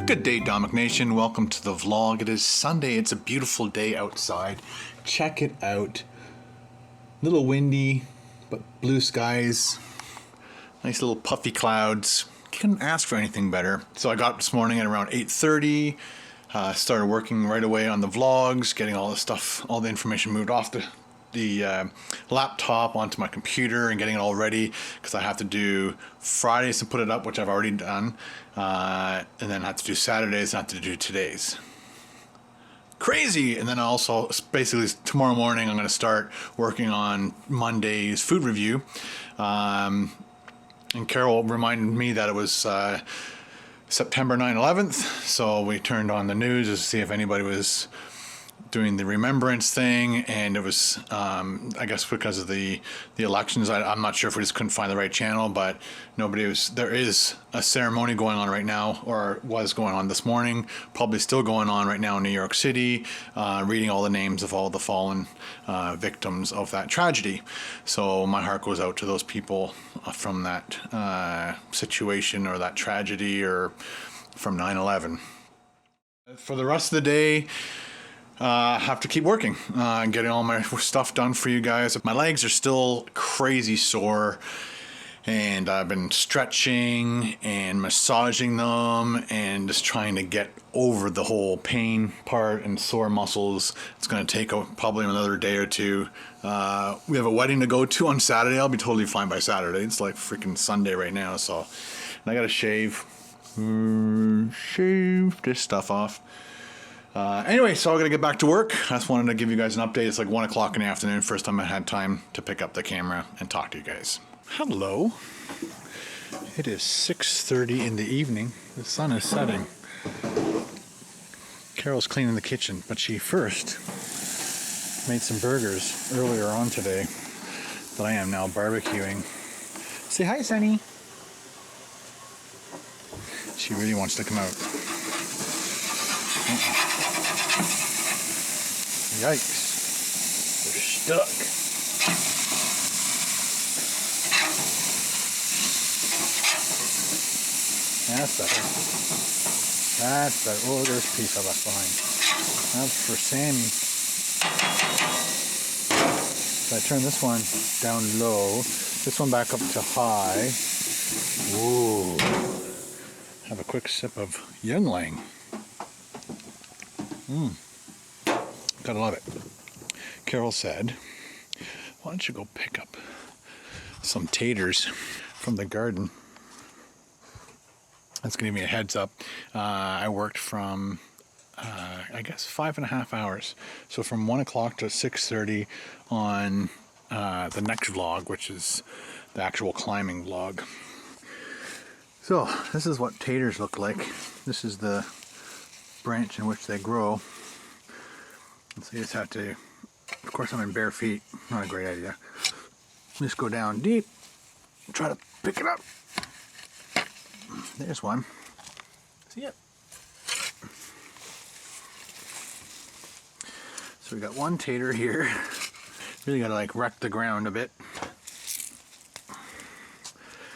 Good day, Dominic Nation. Welcome to the vlog. It is Sunday. It's a beautiful day outside. Check it out. A little windy, but blue skies. Nice little puffy clouds. Couldn't ask for anything better. So I got up this morning at around 8:30. Started working right away on the vlogs, getting all the stuff, all the information moved off the laptop onto my computer and getting it all ready because I have to do Fridays to put it up, which I've already done, and then I have to do Saturdays and I have to do today's. Crazy! And then also, basically tomorrow morning I'm going to start working on Monday's food review. And Carol reminded me that it was September 9/11th, so we turned on the news to see if anybody was doing the remembrance thing, and it was I guess because of the elections, I'm not sure if we just couldn't find the right channel, but nobody was. There is a ceremony going on right now, or was going on this morning, probably still going on right now in New York City, reading all the names of all the fallen victims of that tragedy. So my heart goes out to those people from that situation or that tragedy, or from 9/11. For the rest of the day, have to keep working, getting all my stuff done for you guys. My legs are still crazy sore, and I've been stretching and massaging them and just trying to get over the whole pain part and sore muscles. It's going to take probably another day or two. We have a wedding to go to on Saturday. I'll be totally fine by Saturday. It's like freaking Sunday right now, so and I got to shave this stuff off. Anyway, so I'm going to get back to work. I just wanted to give you guys an update. It's like 1 o'clock in the afternoon. First time I had time to pick up the camera and talk to you guys. Hello. It is 6:30 in the evening. The sun is setting. Carol's cleaning the kitchen, but she first made some burgers earlier on today that I am now barbecuing. Say hi, Sunny. She really wants to come out. Yikes. They're stuck. That's better. That's better. Oh, there's a piece I left behind. That's for Sammy. So I turn this one down low, this one back up to high. Ooh. Have a quick sip of Youngling. Gotta love it. Carol said, why don't you go pick up some taters from the garden? That's going to give me a heads up. I worked from, I guess, 5.5 hours. So from 1 o'clock to 6:30 on the next vlog, which is the actual climbing vlog. So this is what taters look like. This is the branch in which they grow. So you just have to, of course I'm in bare feet, not a great idea. Just go down deep, try to pick it up. There's one. See it? So we got one tater here. Really gotta like wreck the ground a bit.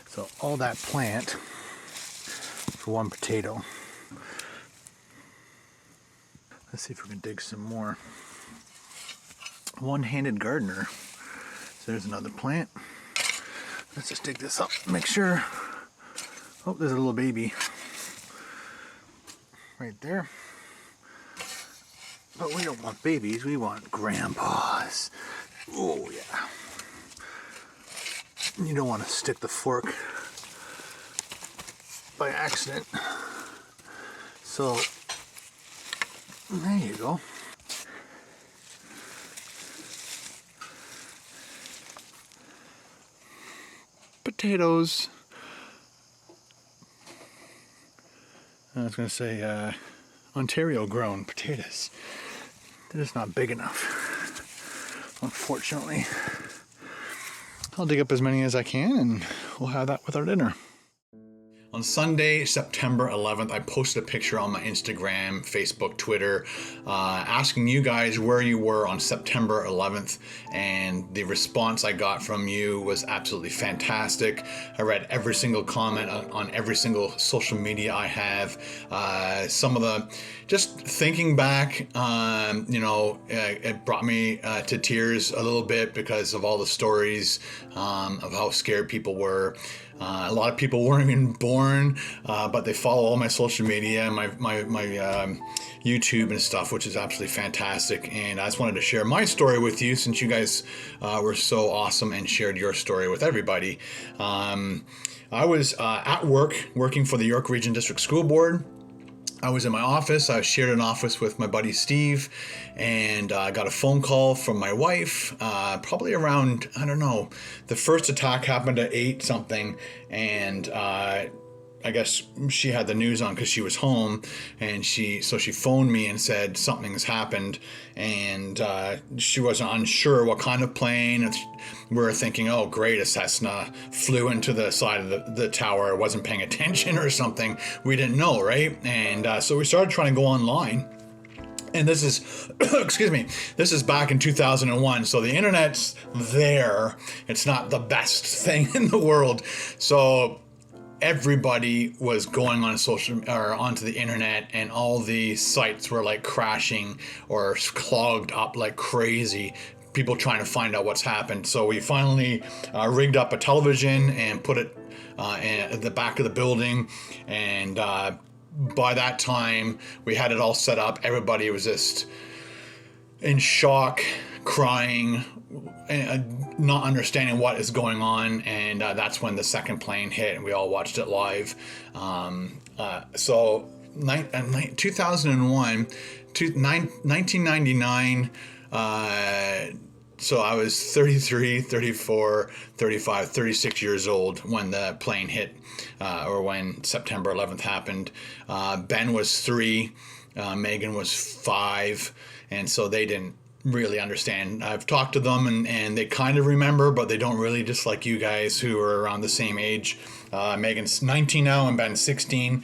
So all that plant for one potato. Let's see if we can dig some more. One-handed gardener. So there's another plant. Let's just dig this up, make sure. Oh, there's a little baby right there. But we don't want babies, we want grandpas. Oh yeah. You don't want to stick the fork by accident. So there you go. Potatoes. I was going to say Ontario grown potatoes. They're just not big enough, unfortunately. I'll dig up as many as I can and we'll have that with our dinner. On Sunday, September 11th, I posted a picture on my Instagram, Facebook, Twitter, asking you guys where you were on September 11th, and the response I got from you was absolutely fantastic. I read every single comment on every single social media I have. Some of the, just thinking back, it brought me to tears a little bit because of all the stories of how scared people were. A lot of people weren't even born, but they follow all my social media and my YouTube and stuff, which is absolutely fantastic. And I just wanted to share my story with you since you guys were so awesome and shared your story with everybody. I was at work, working for the York Region District School Board. I was in my office. I shared an office with my buddy Steve, and I got a phone call from my wife, probably around, I don't know, the first attack happened at 8 something, and I guess she had the news on because she was home, and she phoned me and said something's happened, and she wasn't unsure what kind of plane. And we were thinking, oh great, a Cessna flew into the side of the tower, wasn't paying attention or something. We didn't know, right? And so we started trying to go online. And this is, excuse me, this is back in 2001. So the internet's there. It's not the best thing in the world. So everybody was going on social or onto the internet, and all the sites were like crashing or clogged up like crazy. People trying to find out what's happened. So we finally rigged up a television and put it at the back of the building, and by that time we had it all set up. Everybody was just in shock, crying, not understanding what is going on, and that's when the second plane hit, and we all watched it live. So 2001, 1999, so I was 33, 34, 35, 36 years old when the plane hit, or when September 11th happened. Ben was 3, Megan was 5, and so they didn't really understand. I've talked to them, and they kind of remember, but they don't really, just like you guys who are around the same age. Megan's 19 now and Ben's 16.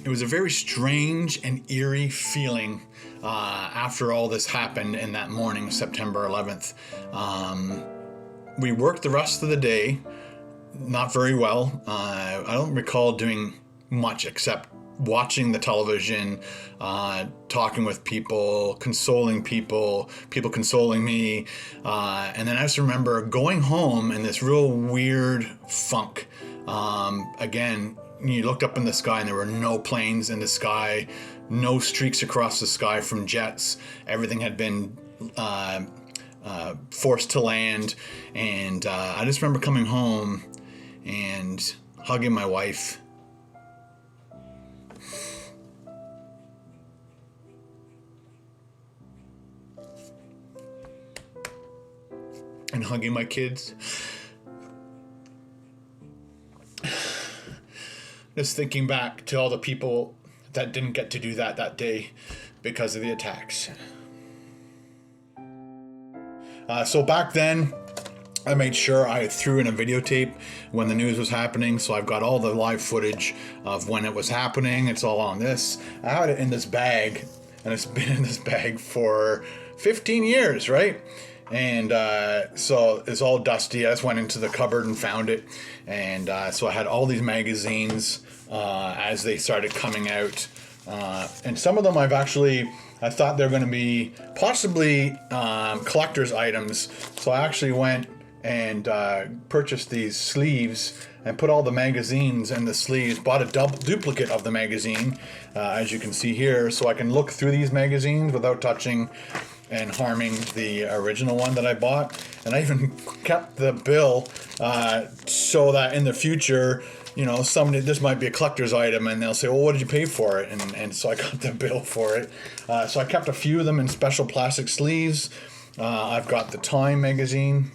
It was a very strange and eerie feeling after all this happened in that morning, September 11th. We worked the rest of the day, not very well. I don't recall doing much except watching the television, talking with people, consoling people, people consoling me. And then I just remember going home in this real weird funk. Again, you looked up in the sky and there were no planes in the sky, no streaks across the sky from jets. Everything had been forced to land. And I just remember coming home and hugging my wife. And hugging my kids. Just thinking back to all the people that didn't get to do that day because of the attacks. So back then, I made sure I threw in a videotape when the news was happening. So I've got all the live footage of when it was happening. It's all on this. I had it in this bag, and it's been in this bag for 15 years, right? And so it's all dusty. I just went into the cupboard and found it. And so I had all these magazines as they started coming out. And some of them I thought they were going to be possibly collector's items. So I actually went and purchased these sleeves and put all the magazines in the sleeves, bought a duplicate of the magazine, as you can see here, so I can look through these magazines without touching and harming the original one that I bought. And I even kept the bill so that in the future, you know, this might be a collector's item, and they'll say, well, what did you pay for it? And so I got the bill for it. So I kept a few of them in special plastic sleeves. I've got the Time magazine.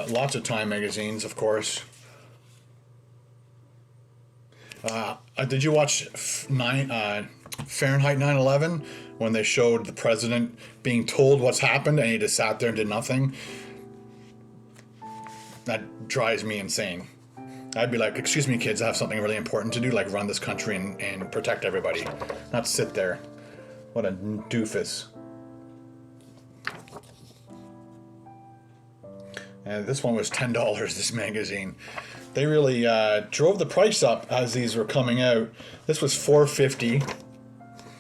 Lots of Time magazines, of course. Did you watch Fahrenheit 9/11 when they showed the president being told what's happened and he just sat there and did nothing? that drives me insane. I'd be like, excuse me, kids, I have something really important to do, like run this country and protect everybody, not sit there. What a doofus. And this one was $10, this magazine. They really drove the price up as these were coming out. This was $4.50.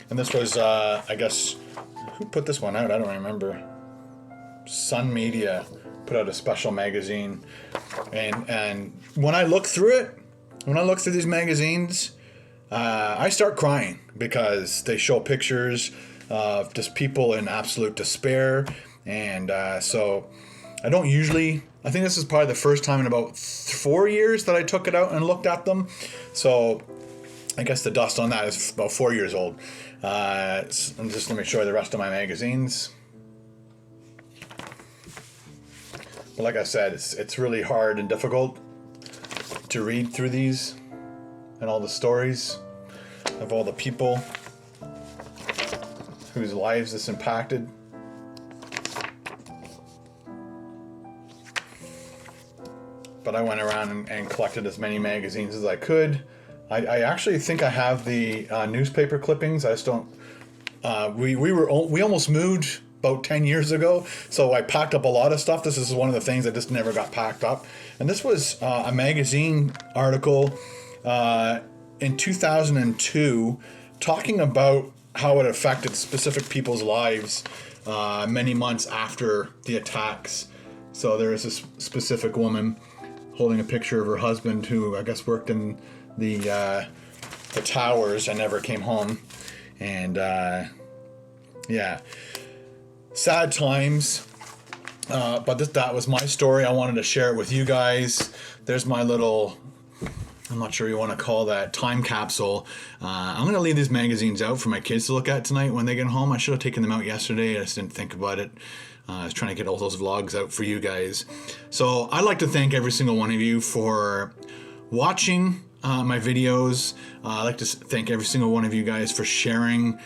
And this was, I guess, who put this one out? I don't remember. Sun Media put out a special magazine. And when I look through it, when I look through these magazines, I start crying because they show pictures of just people in absolute despair. And so I don't usually, I think this is probably the first time in about 4 years that I took it out and looked at them. So I guess the dust on that is about 4 years old. And just let me show you the rest of my magazines. But like I said, it's really hard and difficult to read through these and all the stories of all the people whose lives this impacted. But I went around and collected as many magazines as I could. I actually think I have the newspaper clippings. I just don't. We almost moved about 10 years ago, so I packed up a lot of stuff. This is one of the things that just never got packed up. And this was a magazine article in 2002 talking about how it affected specific people's lives many months after the attacks. So there is this specific woman holding a picture of her husband who I guess worked in the towers and never came home. And yeah, sad times. But that was my story. I wanted to share it with you guys. There's my little, I'm not sure you want to call that, time capsule. I'm going to leave these magazines out for my kids to look at tonight when they get home. I should have taken them out yesterday. I just didn't think about it. I was trying to get all those vlogs out for you guys. So I'd like to thank every single one of you for watching my videos. I'd like to thank every single one of you guys for sharing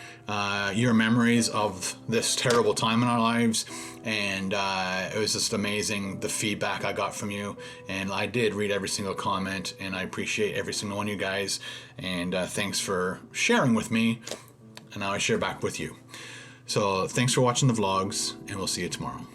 your memories of this terrible time in our lives. And it was just amazing, the feedback I got from you. And I did read every single comment, and I appreciate every single one of you guys. And thanks for sharing with me. And now I share back with you. So thanks for watching the vlogs, and we'll see you tomorrow.